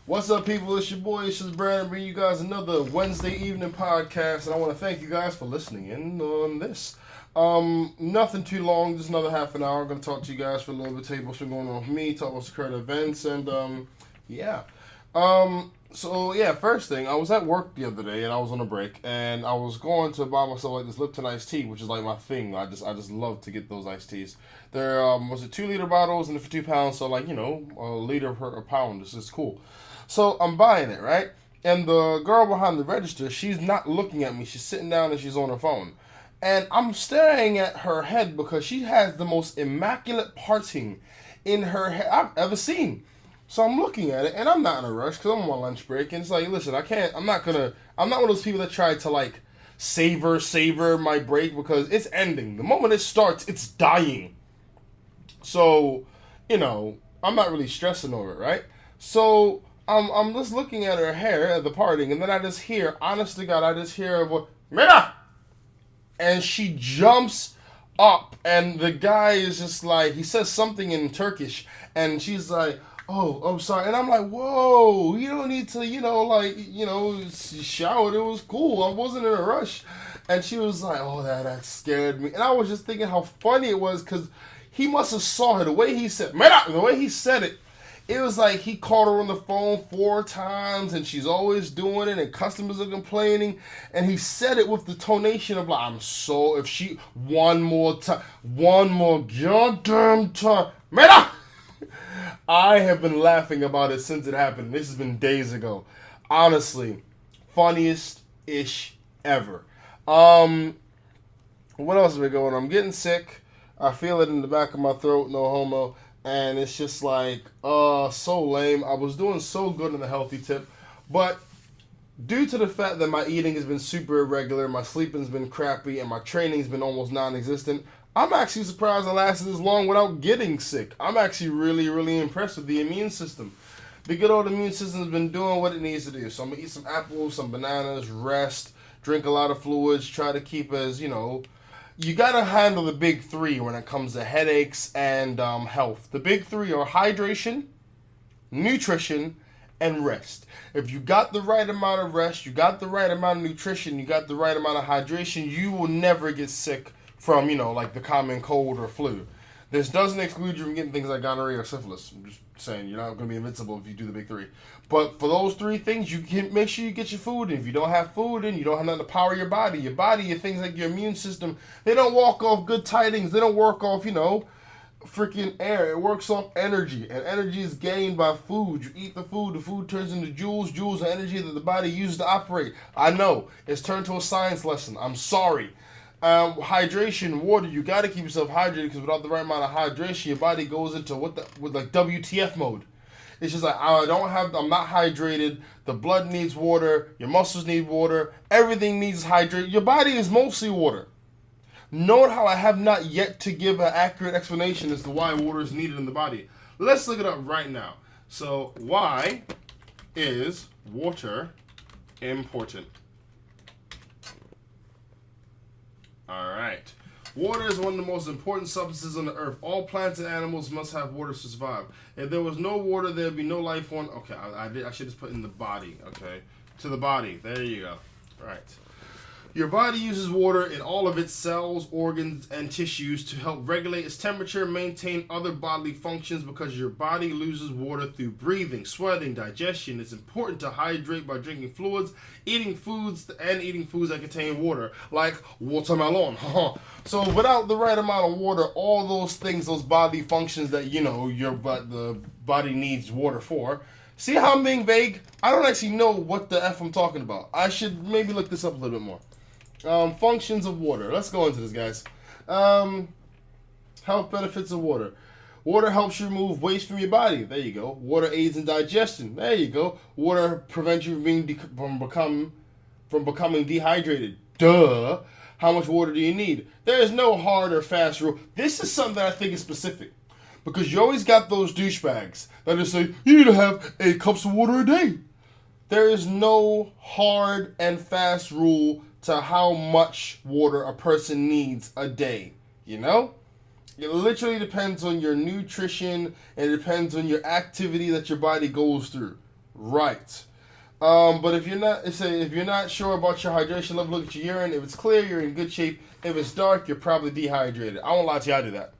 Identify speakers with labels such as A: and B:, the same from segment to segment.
A: What's up, people? It's your boy, ItsJusBrandon, bringing you guys another Wednesday evening podcast, and I want to thank you guys for listening in on this. Nothing too long, just another half an hour. I'm going to talk to you guys for a little bit, tell you what's been going on with me, talk about some current events, and, yeah. First thing, I was at work the other day, and I was on a break, and I was going to buy myself, like, this Lipton iced tea, which is, like, my thing. I just love to get those iced teas. They're, was it 2-liter bottles, and they're for £2, so, like, a liter per pound. This is cool. So I'm buying it, right? And the girl behind the register, she's not looking at me. She's sitting down and she's on her phone. And I'm staring at her head because she has the most immaculate parting in her head I've ever seen. So I'm looking at it and I'm not in a rush because I'm on my lunch break. And it's like, listen, I'm not one of those people that try to like savor my break because it's ending. The moment it starts, it's dying. So, I'm not really stressing over it, right? So I'm just looking at her hair at the parting, and then I just hear, honest to God, a voice, Mira! And she jumps up, and the guy is just like, he says something in Turkish, and she's like, oh, sorry. And I'm like, whoa, you don't need to, shout. It was cool. I wasn't in a rush. And she was like, oh, that scared me. And I was just thinking how funny it was, because he must have saw her. The way he said, Mira! The way he said it, it was like he called her on the phone 4 times, and she's always doing it, and customers are complaining, and he said it with the tonation of like, one more goddamn time, Mira! I have been laughing about it since it happened. This has been days ago. Honestly, funniest-ish ever. What else has been going on? I'm getting sick. I feel it in the back of my throat, no homo. And it's just like, so lame. I was doing so good on the healthy tip. But due to the fact that my eating has been super irregular, my sleeping's been crappy, and my training's been almost non-existent, I'm actually surprised I lasted this long without getting sick. I'm actually really, really impressed with the immune system. The good old immune system's been doing what it needs to do. So I'm going to eat some apples, some bananas, rest, drink a lot of fluids, try to keep as, you gotta handle the big 3 when it comes to headaches and health. The big 3 are hydration, nutrition, and rest. If you got the right amount of rest, you got the right amount of nutrition, you got the right amount of hydration, you will never get sick from, like the common cold or flu. This doesn't exclude you from getting things like gonorrhea or syphilis. I'm just saying, you're not going to be invincible if you do the big 3. But for those 3 things, you can make sure you get your food in. If you don't have food in, you don't have nothing to power your body. Your things like your immune system, they don't walk off good tidings. They don't work off, freaking air. It works off energy. And energy is gained by food. You eat the food turns into joules. Joules are energy that the body uses to operate. I know, it's turned to a science lesson. I'm sorry. Hydration, water, you got to keep yourself hydrated because without the right amount of hydration, your body goes into with WTF mode. It's just like, I'm not hydrated, the blood needs water, your muscles need water, everything needs hydration. Your body is mostly water. Note how I have not yet to give an accurate explanation as to why water is needed in the body. Let's look it up right now. So, why is water important? Alright. Water is one of the most important substances on the earth. All plants and animals must have water to survive. If there was no water, there would be no life on... Okay, I should just put in the body, okay? To the body. There you go. Right. Your body uses water in all of its cells, organs, and tissues to help regulate its temperature, maintain other bodily functions because your body loses water through breathing, sweating, digestion. It's important to hydrate by drinking fluids, eating foods that contain water, like watermelon. So without the right amount of water, all those things, those bodily functions that, the body needs water for. See how I'm being vague? I don't actually know what the F I'm talking about. I should maybe look this up a little bit more. Functions of water. Let's go into this, guys. Health benefits of water. Water helps you remove waste from your body. There you go. Water aids in digestion. There you go. Water prevents you from becoming dehydrated. Duh. How much water do you need? There is no hard or fast rule. This is something that I think is specific. Because you always got those douchebags that just say, you need to have 8 cups of water a day. There is no hard and fast rule to how much water a person needs a day, It literally depends on your nutrition, and it depends on your activity that your body goes through. right. But if you're not sure about your hydration level, look at your urine. If it's clear, you're in good shape. If it's dark, you're probably dehydrated. I won't lie to you, I do that.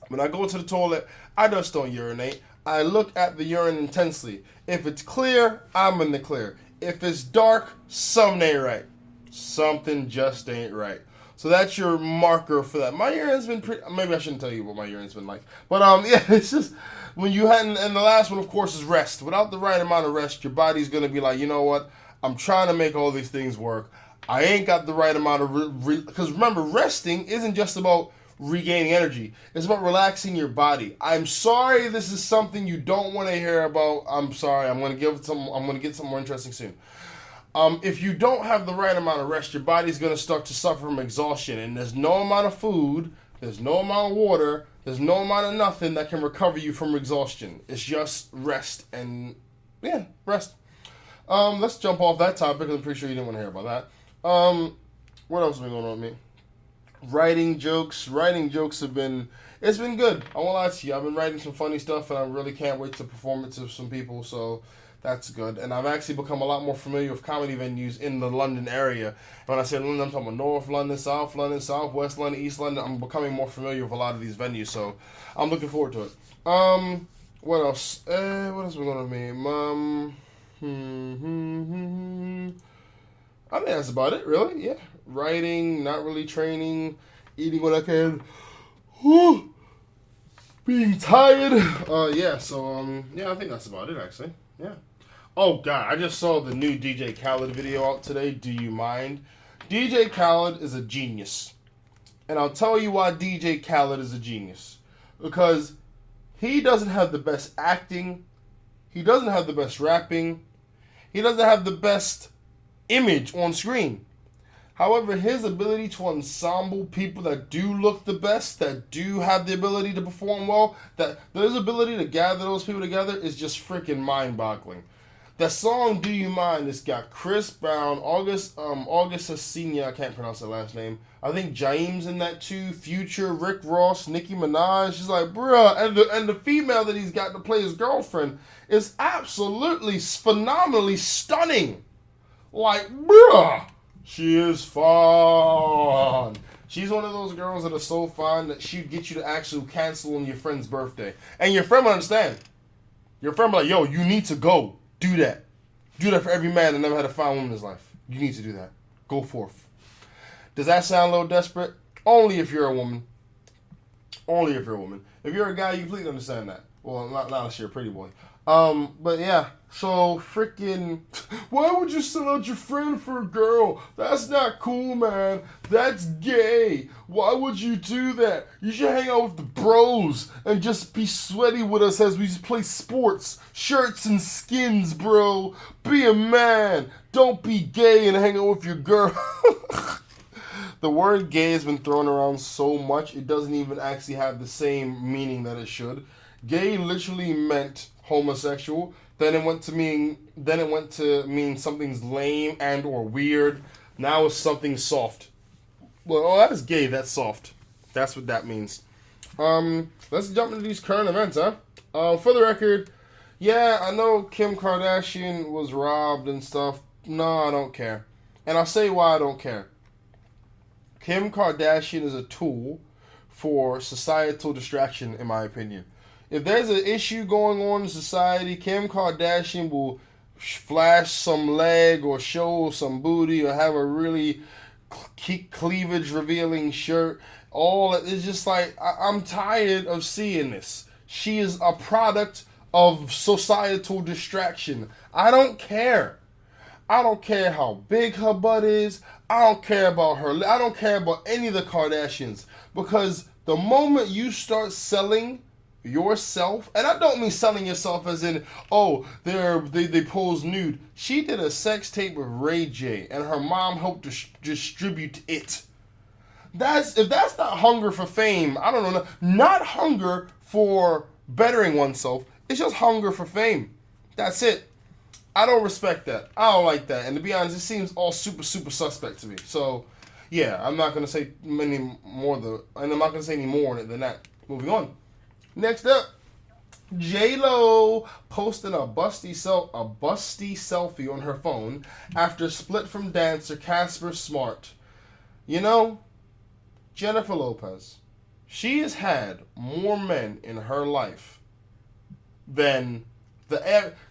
A: When I go to the toilet, I just don't urinate. I look at the urine intensely. If it's clear, I'm in the clear. If it's dark, something ain't right. Something just ain't right. So that's your marker for that. My urine's been pretty... Maybe I shouldn't tell you what my urine's been like. But, yeah, it's just... When you had... And the last one, of course, is rest. Without the right amount of rest, your body's going to be like, you know what? I'm trying to make all these things work. I ain't got the right amount of... Because remember, resting isn't just about regaining energy. It's about relaxing your body. I'm sorry this is something you don't want to hear about. I'm sorry. I'm going to get something more interesting soon. If you don't have the right amount of rest, your body's going to start to suffer from exhaustion. And there's no amount of food, there's no amount of water, there's no amount of nothing that can recover you from exhaustion. It's just rest. And, yeah, rest. Let's jump off that topic. I'm pretty sure you didn't want to hear about that. What else has been going on with me? Writing jokes have been, it's been good. I won't lie to you. I've been writing some funny stuff, and I really can't wait to perform it to some people, so that's good. And I've actually become a lot more familiar with comedy venues in the London area. When I say London, I'm talking about North London, South London, South West London, East London. I'm becoming more familiar with a lot of these venues, so I'm looking forward to it. What else? What else been going on with me? I think that's about it, really. Yeah. Writing, not really training, eating what I can. Whew. Being tired. Yeah, so, yeah, I think that's about it, actually. Yeah. Oh, God, I just saw the new DJ Khaled video out today. Do you mind? DJ Khaled is a genius. And I'll tell you why DJ Khaled is a genius. Because he doesn't have the best acting. He doesn't have the best rapping. He doesn't have the best image on screen. However, his ability to ensemble people that do look the best, that do have the ability to perform well, that his ability to gather those people together is just freaking mind-boggling. That song, Do You Mind, it's got Chris Brown, August Asenia, I can't pronounce the last name. I think Jaim's in that too, Future, Rick Ross, Nicki Minaj. She's like, bruh, and the female that he's got to play his girlfriend is absolutely phenomenally stunning. Like, bruh, she is fun. She's one of those girls that are so fun that she'd get you to actually cancel on your friend's birthday. And your friend will understand. Your friend will be like, yo, you need to go. Do that. Do that for every man that never had a fine woman in his life. You need to do that. Go forth. Does that sound a little desperate? Only if you're a woman. Only if you're a woman. If you're a guy, you completely understand that. Well, not unless you're a pretty boy. But yeah, so freaking, why would you sell out your friend for a girl? That's not cool, man. That's gay. Why would you do that? You should hang out with the bros and just be sweaty with us as we just play sports. Shirts and skins, bro. Be a man. Don't be gay and hang out with your girl. The word gay has been thrown around so much, it doesn't even actually have the same meaning that it should. Gay literally meant homosexual. Then it went to mean something's lame and or weird. Now it's something soft. Well, that is gay. That's soft. That's what that means. Let's jump into these current events, huh? For the record, yeah, I know Kim Kardashian was robbed and stuff. No, I don't care. And I'll say why I don't care. Kim Kardashian is a tool for societal distraction, in my opinion. If there's an issue going on in society, Kim Kardashian will flash some leg or show some booty or have a really cleavage-revealing shirt. It's just like, I'm tired of seeing this. She is a product of societal distraction. I don't care. I don't care how big her butt is. I don't care about her. I don't care about any of the Kardashians. Because the moment you start selling yourself, and I don't mean selling yourself as in, oh, they pose nude. She did a sex tape with Ray J, and her mom helped distribute it. If that's not hunger for fame, I don't know. Not hunger for bettering oneself. It's just hunger for fame. That's it. I don't respect that. I don't like that. And to be honest, it seems all super, super suspect to me. So, yeah, I'm not going to say any more than that. Moving on. Next up, J-Lo posted a busty selfie on her phone after split from dancer Casper Smart. You know, Jennifer Lopez, she has had more men in her life than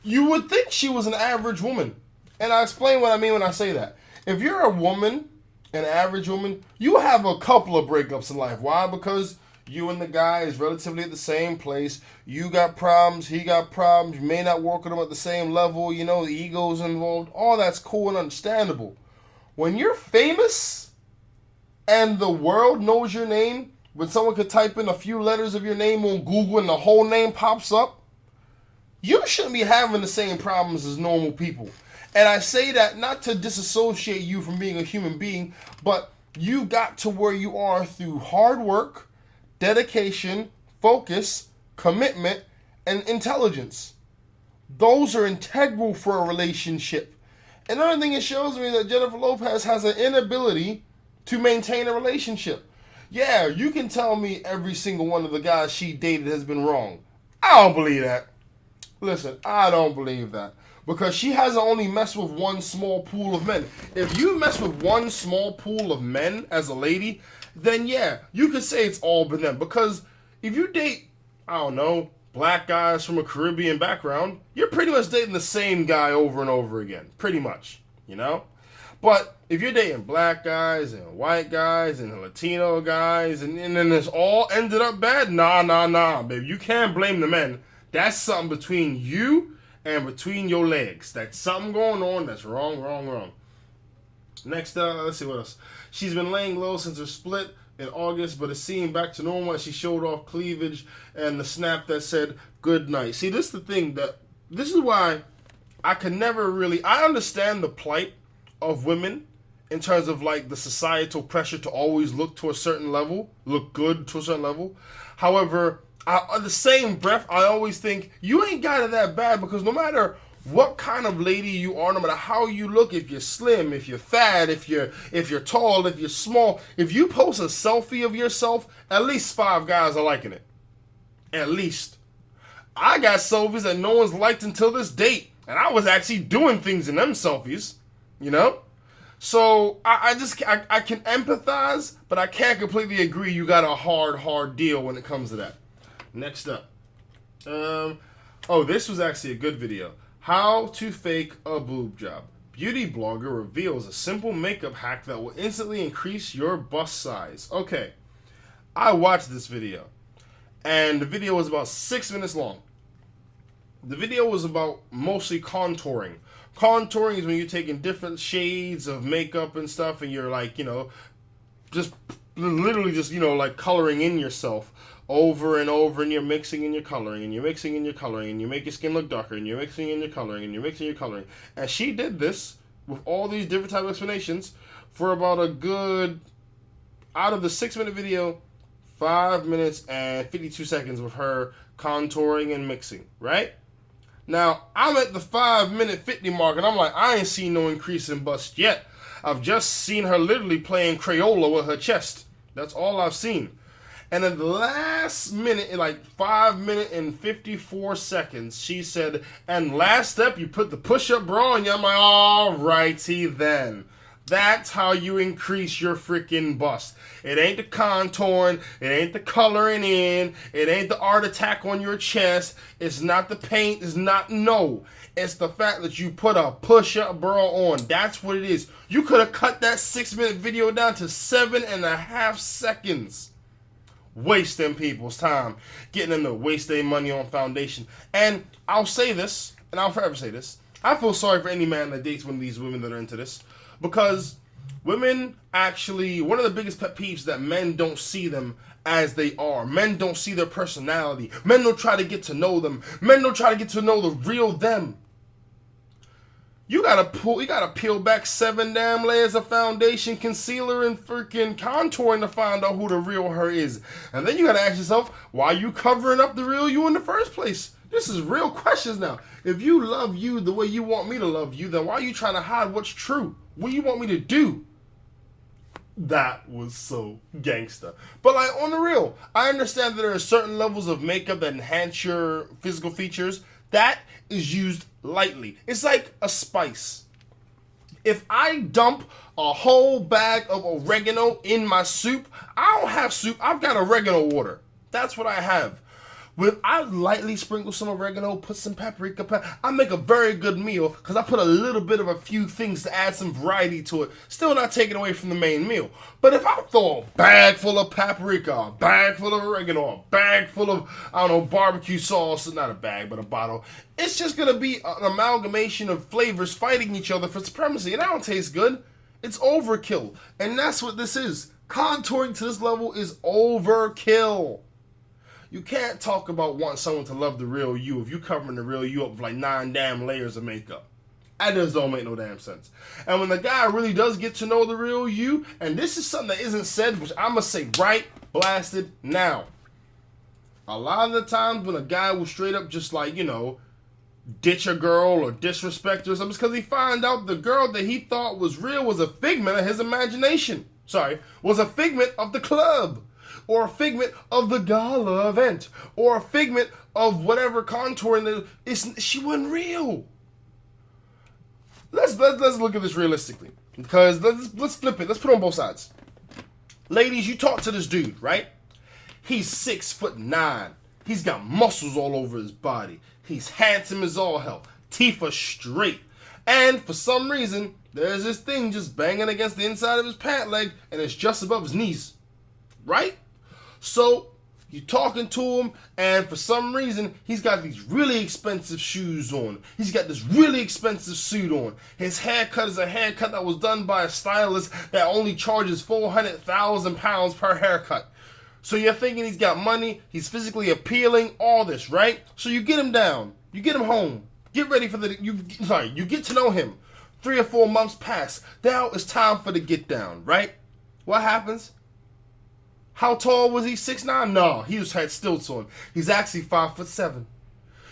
A: you would think she was an average woman. And I explain what I mean when I say that. If you're a woman, an average woman, you have a couple of breakups in life. Why? Because you and the guy is relatively at the same place. You got problems, he got problems. You may not work with him at the same level. You know, the ego's involved. All that's cool and understandable. When you're famous and the world knows your name, when someone could type in a few letters of your name on Google and the whole name pops up, you shouldn't be having the same problems as normal people. And I say that not to disassociate you from being a human being, but you got to where you are through hard work, dedication, focus, commitment, and intelligence. Those are integral for a relationship. Another thing, it shows me that Jennifer Lopez has an inability to maintain a relationship. Yeah, you can tell me every single one of the guys she dated has been wrong. I don't believe that. Listen, I don't believe that. Because she hasn't only messed with one small pool of men. If you mess with one small pool of men as a lady, then yeah, you could say it's all been them. Because if you date, I don't know, black guys from a Caribbean background, you're pretty much dating the same guy over and over again. Pretty much, you know? But if you're dating black guys and white guys and Latino guys and then it's all ended up bad, nah, baby. You can't blame the men. That's something between you and between your legs. That's something going on that's wrong. Next, let's see what else. She's been laying low since her split in August, but is seeing back to normal as she showed off cleavage and the snap that said good night. See, this is the thing, this is why I can never really, I understand the plight of women in terms of like the societal pressure to always look to a certain level, look good to a certain level. However, on the same breath, I always think you ain't got it that bad, because no matter what kind of lady you are, no matter how you look, if you're slim, if you're fat, if you're tall, if you're small, if you post a selfie of yourself, at least 5 guys are liking it. At least. I got selfies that no one's liked until this date, and I was actually doing things in them selfies, you know? So I can empathize, but I can't completely agree you got a hard deal when it comes to that. Next up. This was actually a good video. How to fake a boob job. Beauty blogger reveals a simple makeup hack that will instantly increase your bust size. Okay, I watched this video, and the video was about 6 minutes long. The video was about mostly contouring. Contouring is when you're taking different shades of makeup and stuff, and you're like, just literally just, like coloring in yourself over and over, and you're mixing and you're coloring, and you're mixing and you're coloring, and you make your skin look darker, and you're mixing and you're coloring, and you're mixing and you're coloring. And she did this with all these different type of explanations for about a good, out of the 6-minute video, 5 minutes and 52 seconds with her contouring and mixing, right? Now, I'm at the 5-minute 50 mark, and I'm like, I ain't seen no increase in bust yet. I've just seen her literally playing Crayola with her chest. That's all I've seen. And at the last minute, in like 5 minutes and 54 seconds, she said, and last step, you put the push-up bra on you. I'm like, alrighty then. That's how you increase your freaking bust. It ain't the contouring. It ain't the coloring in. It ain't the art attack on your chest. It's not the paint. It's the fact that you put a push-up bra on. That's what it is. You could have cut that 6-minute video down to 7.5 seconds. Wasting people's time, getting them to waste their money on foundation. And I'll say this, and I'll forever say this, I feel sorry for any man that dates one of these women that are into this, because women actually, one of the biggest pet peeves is that men don't see them as they are. Men don't see their personality. Men don't try to get to know them. Men don't try to get to know the real them. You gotta peel back 7 damn layers of foundation, concealer, and freaking contouring to find out who the real her is. And then you gotta ask yourself, why are you covering up the real you in the first place? This is real questions now. If you love you the way you want me to love you, then why are you trying to hide what's true? What do you want me to do? That was so gangster. But like on the real, I understand that there are certain levels of makeup that enhance your physical features. That is used lightly. It's like a spice. If I dump a whole bag of oregano in my soup, I don't have soup. I've got oregano water. That's what I have. When I lightly sprinkle some oregano, put some paprika, I make a very good meal because I put a little bit of a few things to add some variety to it. Still not taking away from the main meal. But if I throw a bag full of paprika, a bag full of oregano, a bag full of, barbecue sauce, not a bag, but a bottle, it's just going to be an amalgamation of flavors fighting each other for supremacy. And that don't taste good. It's overkill. And that's what this is. Contouring to this level is overkill. You can't talk about wanting someone to love the real you if you covering the real you up with like 9 damn layers of makeup. That just don't make no damn sense. And when the guy really does get to know the real you, and this is something that isn't said, which I'm going to say right blasted now. A lot of the times when a guy will straight up just like, ditch a girl or disrespect her or something, it's because he found out the girl that he thought was real was a figment of his imagination. Was a figment of the club. Or a figment of the gala event, or a figment of whatever contouring. She wasn't real. Let's look at this realistically, because let's flip it. Let's put it on both sides. Ladies, you talk to this dude, right? He's 6'9". He's got muscles all over his body. He's handsome as all hell. Teeth are straight, and for some reason, there's this thing just banging against the inside of his pant leg, and it's just above his knees, right? So, you're talking to him, and for some reason, he's got these really expensive shoes on. He's got this really expensive suit on. His haircut is a haircut that was done by a stylist that only charges 400,000 pounds per haircut. So you're thinking he's got money, he's physically appealing, all this, right? So you get him down, you get him home, get ready for you get to know him. 3 or 4 months pass. Now it's time for the get down, right? What happens? How tall was he? 6'9"? No, he just had stilts on. He's actually 5'7".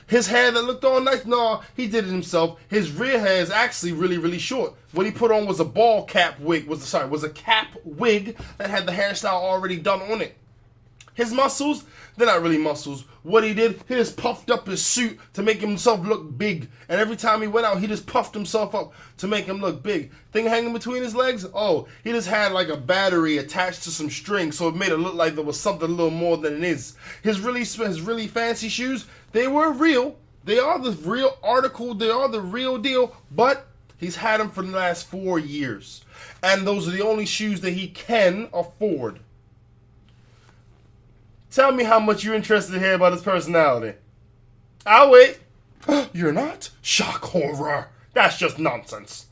A: His hair that looked all nice? No, he did it himself. His rear hair is actually really, really short. What he put on was a ball cap wig. Was a cap wig that had the hairstyle already done on it. His muscles, they're not really muscles. What he did, he just puffed up his suit to make himself look big. And every time he went out, he just puffed himself up to make him look big. Thing hanging between his legs? Oh, he just had like a battery attached to some string, so it made it look like there was something a little more than it is. His really fancy shoes, they were real. They are the real article. They are the real deal. But he's had them for the last 4 years. And those are the only shoes that he can afford. Tell me how much you're interested to hear about his personality. I'll wait. You're not? Shock horror. That's just nonsense.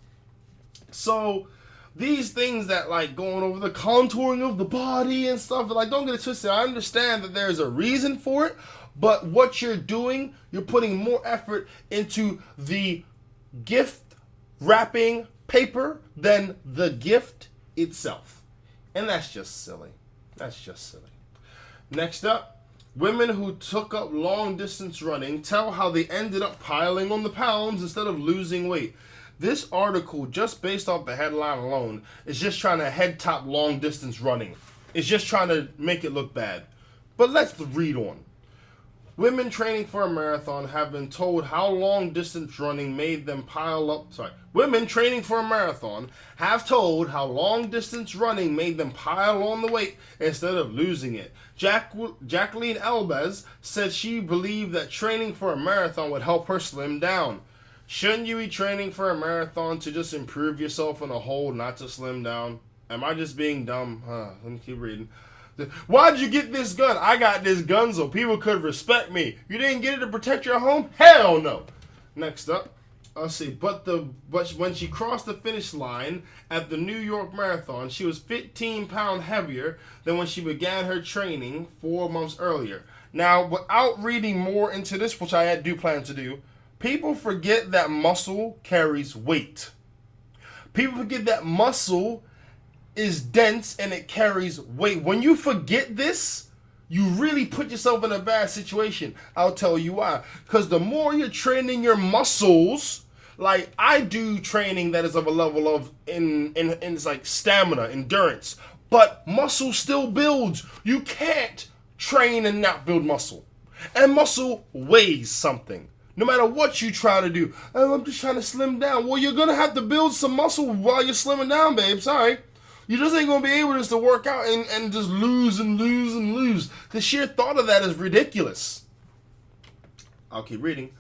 A: So, these things that like going over the contouring of the body and stuff, like don't get it twisted. I understand that there's a reason for it, but what you're doing, you're putting more effort into the gift wrapping paper than the gift itself. And that's just silly. That's just silly. Next up, women who took up long distance running tell how they ended up piling on the pounds instead of losing weight. This article, just based off the headline alone, is just trying to head top long distance running. It's just trying to make it look bad. But let's read on. Women training for a marathon have been told how long distance running made them pile up. Women training for a marathon have told how long distance running made them pile on the weight instead of losing it. Jacqueline Elbez said she believed that training for a marathon would help her slim down. Shouldn't you be training for a marathon to just improve yourself in a whole, not to slim down? Am I just being dumb? Let me keep reading. Why'd you get this gun? I got this gun so people could respect me. You didn't get it to protect your home? Hell no. Next up, let's see. But when she crossed the finish line at the New York Marathon, she was 15 pounds heavier than when she began her training 4 months earlier. Now, without reading more into this, which I do plan to do, people forget that muscle carries weight. People forget that muscle is dense and it carries weight. When you forget this, you really put yourself in a bad situation. I'll tell you why. Because the more you're training your muscles, like I do training that is of a level of in it's like stamina, endurance. But muscle still builds. You can't train and not build muscle. And muscle weighs something. No matter what you try to do. Oh, I'm just trying to slim down. Well, you're going to have to build some muscle while you're slimming down, babe. Sorry. You just ain't going to be able just to work out and just lose and lose and lose. The sheer thought of that is ridiculous. I'll keep reading.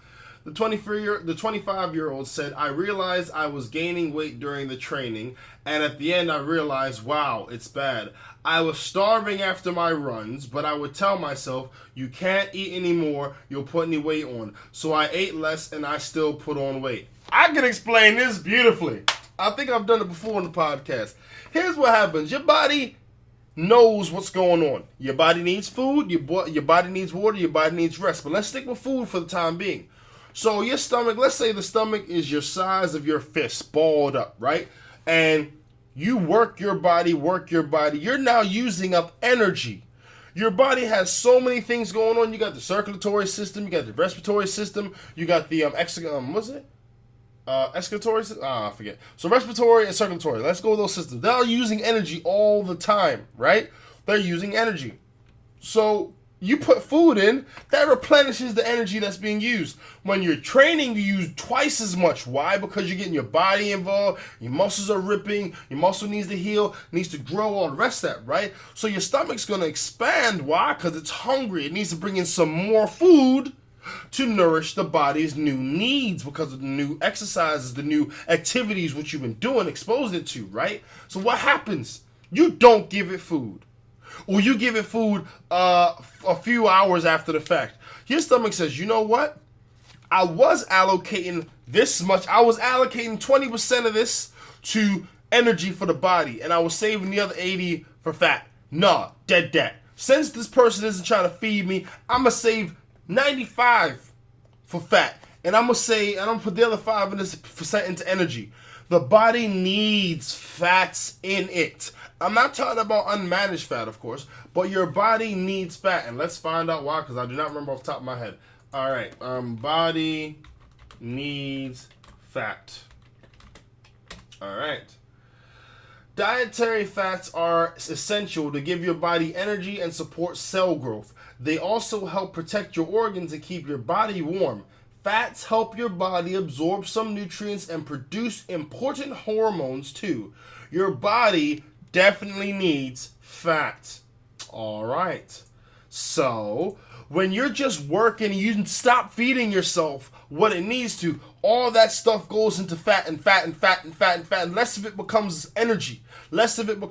A: The 25-year-old said, I realized I was gaining weight during the training, and at the end I realized, wow, it's bad. I was starving after my runs, but I would tell myself, you can't eat anymore, you'll put any weight on. So I ate less and I still put on weight. I can explain this beautifully. I think I've done it before on the podcast. Here's what happens. Your body knows what's going on. Your body needs food, your body needs water, your body needs rest. But let's stick with food for the time being. So your stomach, let's say the stomach is your size of your fist, balled up, right? And you work your body, you're now using up energy. Your body has so many things going on. You got the circulatory system, you got the respiratory system, you got the excretory system? I forget. So respiratory and circulatory, let's go with those systems. They're using energy all the time, right? They're using energy. So you put food in, that replenishes the energy that's being used. When you're training, you use twice as much. Why? Because you're getting your body involved, your muscles are ripping, your muscle needs to heal, needs to grow, all the rest of that, right? So your stomach's going to expand. Why? Because it's hungry. It needs to bring in some more food to nourish the body's new needs because of the new exercises, the new activities which you've been doing, exposed it to, right? So what happens? You don't give it food. Or you give it food a few hours after the fact. Your stomach says, you know what? I was allocating this much. I was allocating 20% of this to energy for the body. And I was saving the other 80 for fat. Nah, dead that. Since this person isn't trying to feed me, I'm going to save 95 for fat. And I'm going to put the other 5% into energy. The body needs fats in it. I'm not talking about unmanaged fat, of course, but your body needs fat. And let's find out why, because I do not remember off the top of my head. All right, body needs fat. All right. Dietary fats are essential to give your body energy and support cell growth. They also help protect your organs and keep your body warm. Fats help your body absorb some nutrients and produce important hormones too. Your body definitely needs fat. All right. So when you're just working and you stop feeding yourself what it needs to, all that stuff goes into fat and fat and fat and fat and fat. And less of it becomes energy. Less of it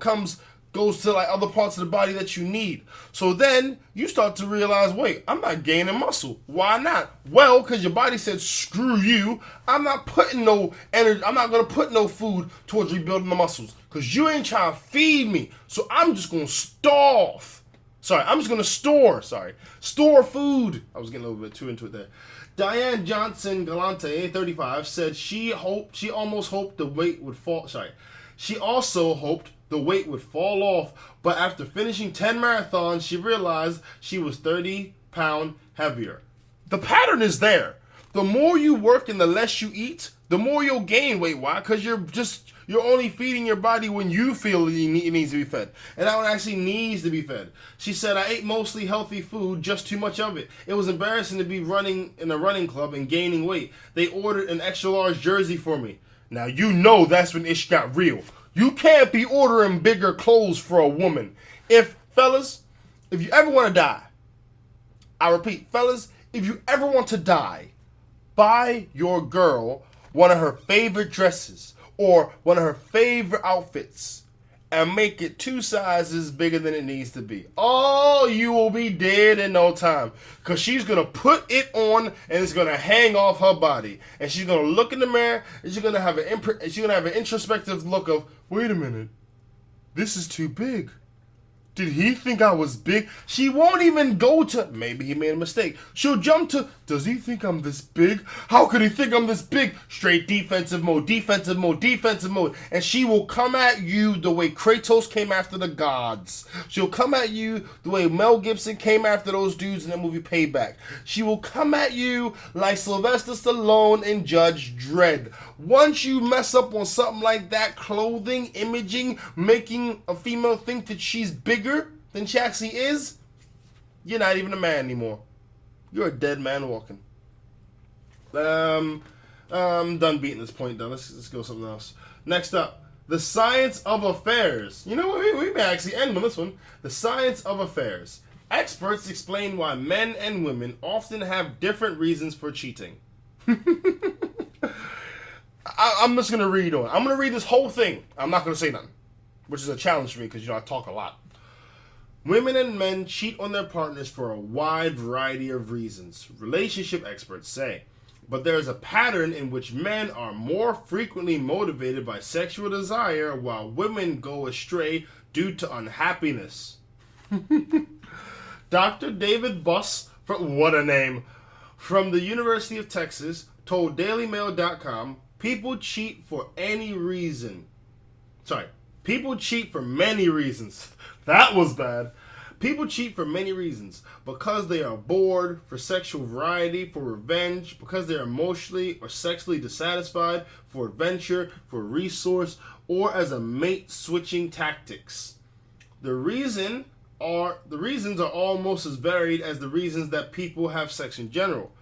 A: goes to like other parts of the body that you need. So then you start to realize, wait, I'm not gaining muscle. Why not? Well, because your body said, screw you. I'm not putting no energy. I'm not going to put no food towards rebuilding the muscles because you ain't trying to feed me. So I'm just going to store food. I was getting a little bit too into it there. Diane Johnson Galante, 35, said she almost hoped the weight would fall. She also hoped the weight would fall off, but after finishing 10 marathons, she realized she was 30 pounds heavier. The pattern is there. The more you work and the less you eat, the more you'll gain weight. Why? Because you're only feeding your body when you feel it needs to be fed. And that one actually needs to be fed. She said, I ate mostly healthy food, just too much of it. It was embarrassing to be running in a running club and gaining weight. They ordered an extra large jersey for me. Now you know that's when ish got real. You can't be ordering bigger clothes for a woman. Fellas, if you ever want to die, I repeat, fellas, if you ever want to die, buy your girl one of her favorite dresses or one of her favorite outfits and make it 2 sizes bigger than it needs to be. Oh, you will be dead in no time because she's going to put it on and it's going to hang off her body. And she's going to look in the mirror and she's going to have an introspective look of, wait a minute, this is too big. Did he think I was big? She won't even go to, maybe he made a mistake. She'll jump to, does he think I'm this big? How could he think I'm this big? Straight defensive mode, defensive mode, defensive mode. And she will come at you the way Kratos came after the gods. She'll come at you the way Mel Gibson came after those dudes in the movie Payback. She will come at you like Sylvester Stallone in Judge Dredd. Once you mess up on something like that, clothing, imaging, making a female think that she's bigger than she actually is, you're not even a man anymore. You're a dead man walking. I'm done beating this point though. Let's go something else. Next up, the science of affairs. You know what? We may actually end on this one. The science of affairs. Experts explain why men and women often have different reasons for cheating. I'm just gonna read on. I'm gonna read this whole thing. I'm not gonna say nothing, which is a challenge for me because I talk a lot. Women and men cheat on their partners for a wide variety of reasons, relationship experts say. But there is a pattern in which men are more frequently motivated by sexual desire while women go astray due to unhappiness. Dr. David Buss, what a name, from the University of Texas, told DailyMail.com, people cheat for any reason. People cheat for many reasons. That was bad. People cheat for many reasons. Because they are bored, for sexual variety, for revenge, because they are emotionally or sexually dissatisfied, for adventure, for resource, or as a mate switching tactics. The reasons are almost as varied as the reasons that people have sex in general.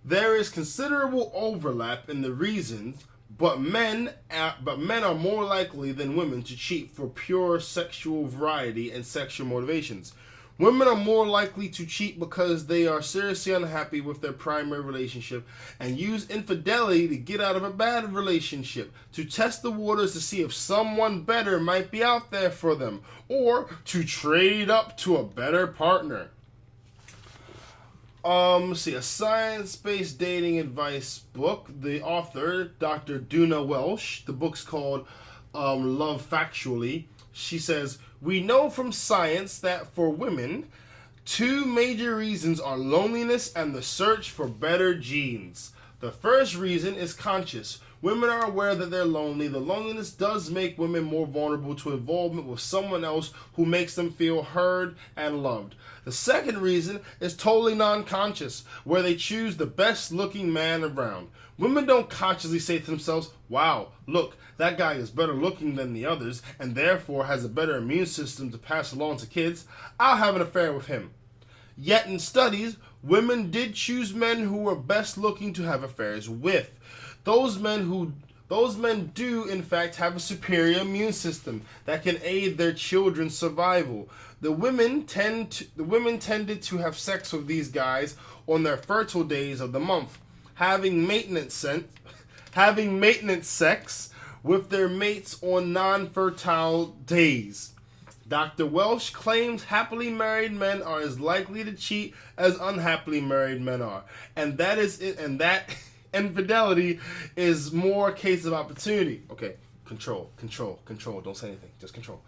A: There is considerable overlap in the reasons, but men are more likely than women to cheat for pure sexual variety and sexual motivations. Women are more likely to cheat because they are seriously unhappy with their primary relationship and use infidelity to get out of a bad relationship, to test the waters to see if someone better might be out there for them, or to trade up to a better partner. A science-based dating advice book. The author, Dr. Duna Welsh, the book's called Love Factually. She says, we know from science that for women, two major reasons are loneliness and the search for better genes. The first reason is conscious. Women are aware that they're lonely. The loneliness does make women more vulnerable to involvement with someone else who makes them feel heard and loved. The second reason is totally non-conscious, where they choose the best-looking man around. Women don't consciously say to themselves, wow, look, that guy is better looking than the others and therefore has a better immune system to pass along to kids. I'll have an affair with him. Yet in studies, women did choose men who were best looking to have affairs with. Those men do, in fact, have a superior immune system that can aid their children's survival. The women tended to have sex with these guys on their fertile days of the month, having maintenance sex with their mates on non-fertile days. Dr. Welsh claims happily married men are as likely to cheat as unhappily married men are, and that infidelity is more a case of opportunity. Okay, control. Don't say anything. Just control.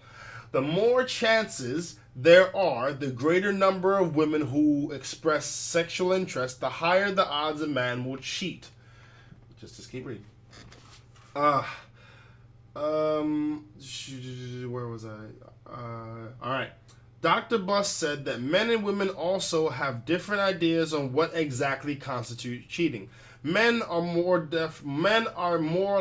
A: The more chances there are, the greater number of women who express sexual interest, the higher the odds a man will cheat. Just keep reading. Where was I? All right. Dr. Buss said that men and women also have different ideas on what exactly constitutes cheating. Men are more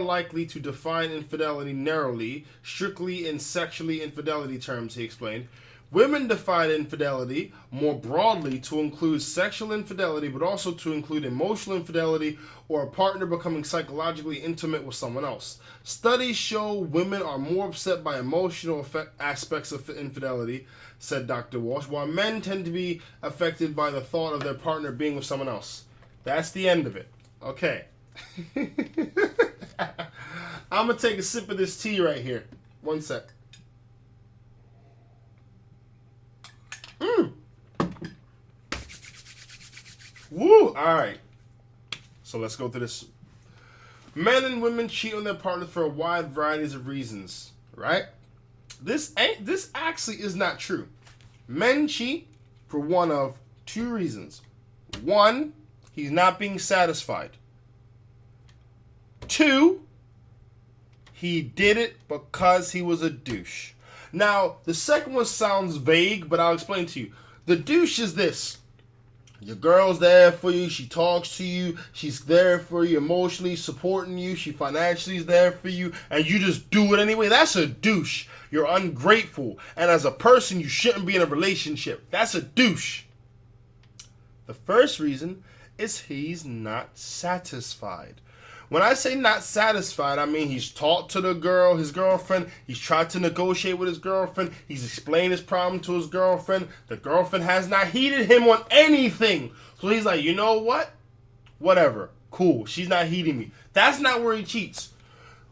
A: likely to define infidelity narrowly, strictly in sexually infidelity terms, he explained. Women define infidelity more broadly to include sexual infidelity, but also to include emotional infidelity or a partner becoming psychologically intimate with someone else. Studies show women are more upset by emotional aspects of infidelity, said Dr. Walsh, while men tend to be affected by the thought of their partner being with someone else. That's the end of it. Okay. I'm going to take a sip of this tea right here. One sec. Woo! Alright. So let's go through this. Men and women cheat on their partners for a wide variety of reasons. Right? This actually is not true. Men cheat for one of two reasons. One, he's not being satisfied. Two, he did it because he was a douche. Now, the second one sounds vague, but I'll explain to you. The douche is this. Your girl's there for you. She talks to you. She's there for you emotionally, supporting you. She financially is there for you. And you just do it anyway. That's a douche. You're ungrateful. And as a person, you shouldn't be in a relationship. That's a douche. The first reason is he's not satisfied. When I say not satisfied, I mean he's talked to his girlfriend. He's tried to negotiate with his girlfriend. He's explained his problem to his girlfriend. The girlfriend has not heeded him on anything. So he's like, you know what? Whatever. Cool. She's not heeding me. That's not where he cheats.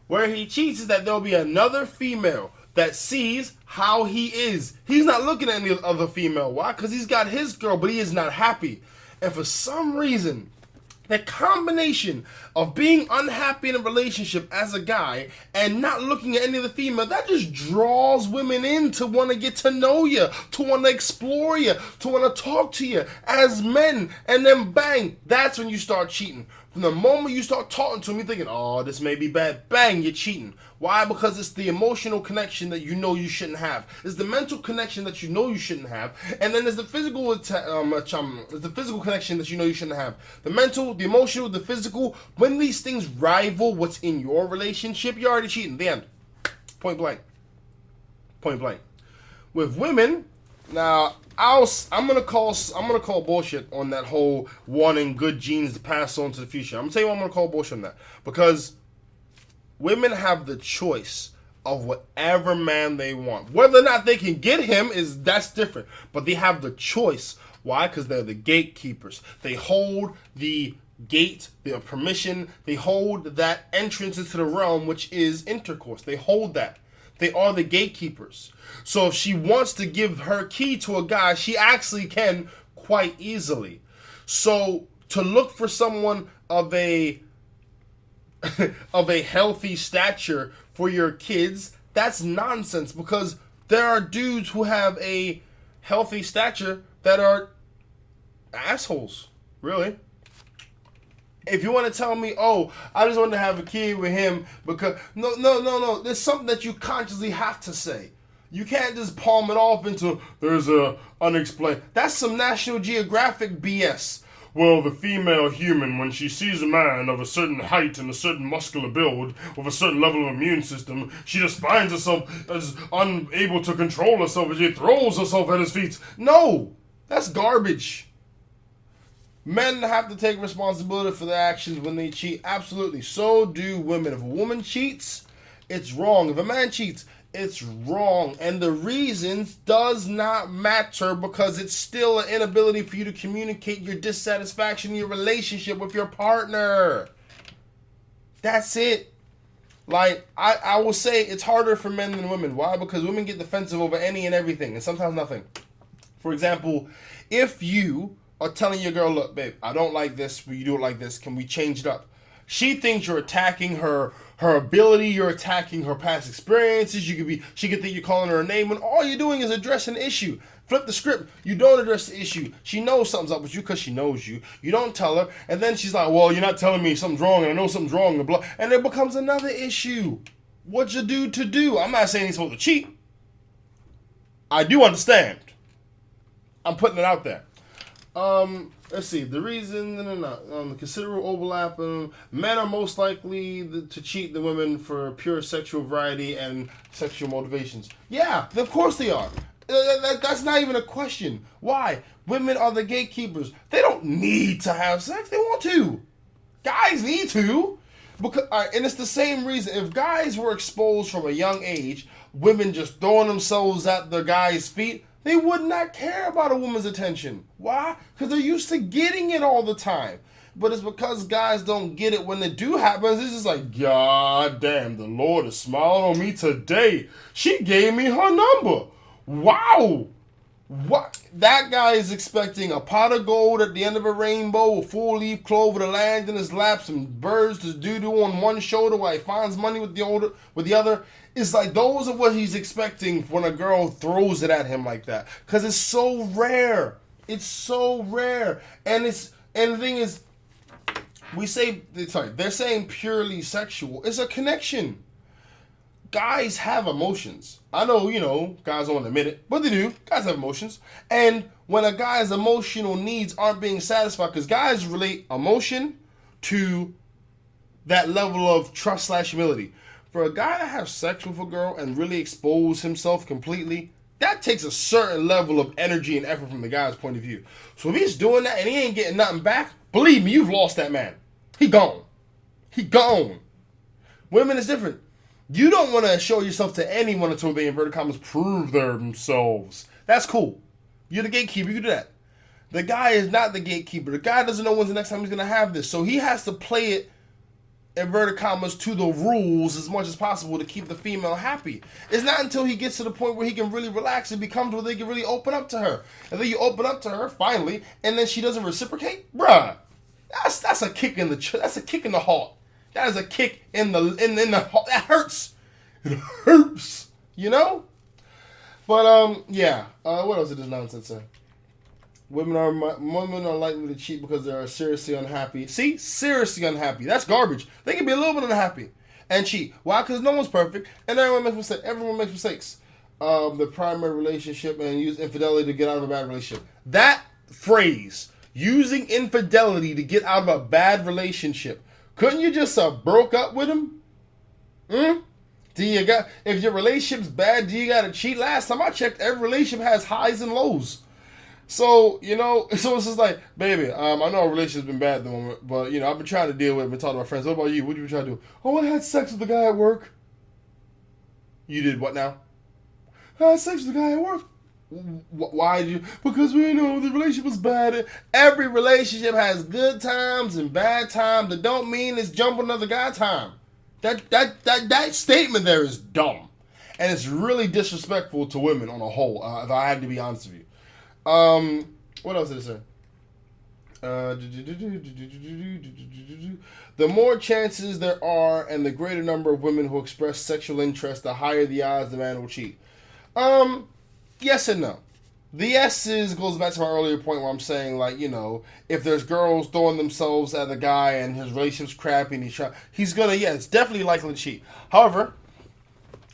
A: Where he cheats is that there'll be another female that sees how he is. He's not looking at any other female. Why? Because he's got his girl, but he is not happy. And for some reason, the combination of being unhappy in a relationship as a guy and not looking at any of the female, that just draws women in to want to get to know you, to want to explore you, to want to talk to you as men. And then bang, that's when you start cheating. From the moment you start talking to them, you're thinking, oh, this may be bad. Bang, you're cheating. Why? Because it's the emotional connection that you know you shouldn't have. It's the mental connection that you know you shouldn't have. And then there's the physical the physical connection that you know you shouldn't have. The mental, the emotional, the physical. When these things rival what's in your relationship, you're already cheating. The end. Point blank. Point blank. With women, now I'm gonna call bullshit on that whole wanting good genes to pass on to the future. I'm gonna tell you what I'm gonna call bullshit on that, because women have the choice of whatever man they want. Whether or not they can get him that's different, but they have the choice. Why? Because they're the gatekeepers. They hold the gate, their permission. They hold that entrance into the realm, which is intercourse. They hold that. They are the gatekeepers. So if she wants to give her key to a guy, she actually can quite easily. So to look for someone of a healthy stature for your kids, that's nonsense, because there are dudes who have a healthy stature that are assholes, really. If you want to tell me, oh, I just want to have a kid with him because... No. There's something that you consciously have to say. You can't just palm it off into, there's a unexplained... That's some National Geographic BS. Well, the female human, when she sees a man of a certain height and a certain muscular build, with a certain level of immune system, she just finds herself as unable to control herself as she throws herself at his feet. No! That's garbage. Men have to take responsibility for their actions when they cheat. Absolutely. So do women. If a woman cheats, it's wrong. If a man cheats, it's wrong. And the reasons does not matter, because it's still an inability for you to communicate your dissatisfaction in your relationship with your partner. That's it. Like, I will say it's harder for men than women. Why? Because women get defensive over any and everything, and sometimes nothing. For example, if you are telling your girl, look, babe, I don't like this, will you do it like this? Can we change it up? She thinks you're attacking her ability, you're attacking her past experiences. She could think you're calling her a name, when all you're doing is address an issue. Flip the script. You don't address the issue. She knows something's up with you because she knows you. You don't tell her, and then she's like, well, you're not telling me something's wrong, and I know something's wrong, and blah. And it becomes another issue. What you do to do? I'm not saying he's supposed to cheat. I do understand. I'm putting it out there. Let's see. The reason, the considerable overlap. Men are most likely to cheat than women for pure sexual variety and sexual motivations. Yeah, of course they are. That's not even a question. Why? Women are the gatekeepers. They don't need to have sex. They want to. Guys need to. Because, and it's the same reason. If guys were exposed from a young age, women just throwing themselves at the guy's feet, they would not care about a woman's attention. Why? Because they're used to getting it all the time. But it's because guys don't get it when it do happen. It's just like, God damn, the Lord is smiling on me today. She gave me her number. Wow. What? That guy is expecting a pot of gold at the end of a rainbow, a full leaf clover to land in his lap, some birds to doo-doo on one shoulder while he finds money with the other. It's like those are what he's expecting when a girl throws it at him like that. Because it's so rare. It's so rare. And the thing is, they're saying purely sexual. It's a connection. Guys have emotions. I know, guys don't want to admit it, but they do. Guys have emotions. And when a guy's emotional needs aren't being satisfied, because guys relate emotion to that level of trust/humility. For a guy to have sex with a girl and really expose himself completely, that takes a certain level of energy and effort from the guy's point of view. So if he's doing that and he ain't getting nothing back, believe me, you've lost that man. He gone. He gone. Women is different. You don't want to show yourself to anyone until they, inverted commas, prove themselves. That's cool. You're the gatekeeper. You can do that. The guy is not the gatekeeper. The guy doesn't know when's the next time he's going to have this. So he has to play it, inverted commas, to the rules as much as possible to keep the female happy. It's not until he gets to the point where he can really relax and becomes where they can really open up to her. And then you open up to her finally, and then she doesn't reciprocate. Bruh, that's a kick in the heart. That is a kick in the heart. That hurts. It hurts. But yeah. What else is this nonsense say? Women are likely to cheat because they are seriously unhappy. See? Seriously unhappy. That's garbage. They can be a little bit unhappy and cheat. Why? Because no one's perfect and everyone makes mistakes. Everyone makes mistakes. The primary relationship and use infidelity to get out of a bad relationship. That phrase, using infidelity to get out of a bad relationship. Couldn't you just broke up with him? If your relationship's bad, do you gotta cheat? Last time I checked, every relationship has highs and lows. So, so it's just like, baby, I know our relationship's been bad at the moment, but, I've been trying to deal with it, been talking to my friends. What about you? What you been trying to do? Oh, I had sex with the guy at work. You did what now? I had sex with the guy at work. Why did you? Because we know the relationship was bad. Every relationship has good times and bad times. That don't mean it's jump another guy time. That statement there is dumb, and it's really disrespectful to women on a whole. If I had to be honest with you. What else did it say? The more chances there are, and the greater number of women who express sexual interest, the higher the odds the man will cheat. Yes and no. The yes goes back to my earlier point where I'm saying, if there's girls throwing themselves at the guy and his relationship's crappy and he's gonna, it's definitely likely to cheat. However,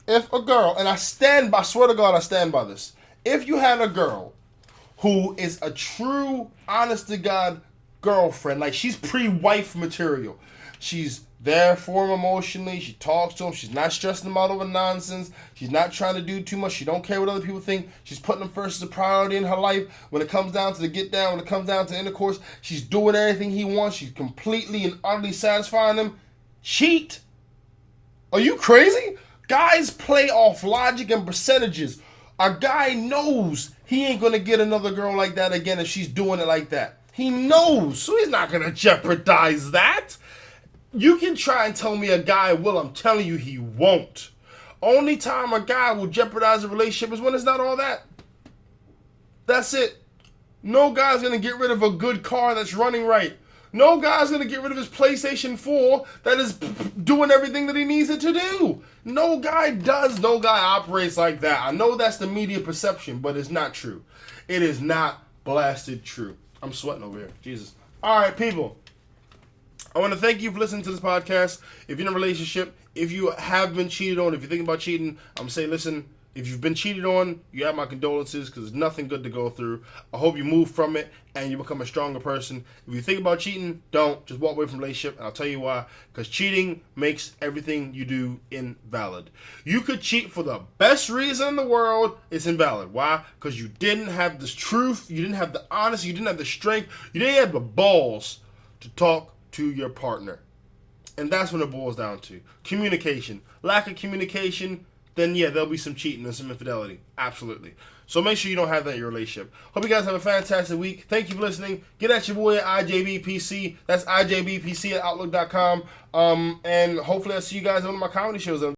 A: if a girl, and I swear to God, I stand by this. If you had a girl who is a true, honest to God girlfriend, like she's pre-wife material, she's there for him emotionally. She talks to him. She's not stressing him out over nonsense. She's not trying to do too much. She don't care what other people think. She's putting him first as a priority in her life. When it comes down to the get down, when it comes down to intercourse, she's doing everything he wants. She's completely and utterly satisfying him. Cheat? Are you crazy? Guys play off logic and percentages. A guy knows he ain't going to get another girl like that again if she's doing it like that. He knows, so he's not going to jeopardize that. You can try and tell me a guy will. I'm telling you he won't. Only time a guy will jeopardize a relationship is when it's not all that. That's it. No guy's going to get rid of a good car that's running right. No guy's going to get rid of his PlayStation 4 that is doing everything that he needs it to do. No guy does. No guy operates like that. I know that's the media perception, but it's not true. It is not blasted true. I'm sweating over here. Jesus. All right, people. I want to thank you for listening to this podcast. If you're in a relationship, if you have been cheated on, if you're thinking about cheating, I'm saying, listen, if you've been cheated on, you have my condolences because there's nothing good to go through. I hope you move from it and you become a stronger person. If you think about cheating, don't. Just walk away from the relationship, and I'll tell you why. Because cheating makes everything you do invalid. You could cheat for the best reason in the world. It's invalid. Why? Because you didn't have the truth. You didn't have the honesty. You didn't have the strength. You didn't have the balls to talk to your partner. And that's what it boils down to. Communication. Lack of communication, then yeah, there'll be some cheating and some infidelity. Absolutely. So make sure you don't have that in your relationship. Hope you guys have a fantastic week. Thank you for listening. Get at your boy at IJBPC. That's IJBPC at Outlook.com. And hopefully I'll see you guys on one of my comedy shows.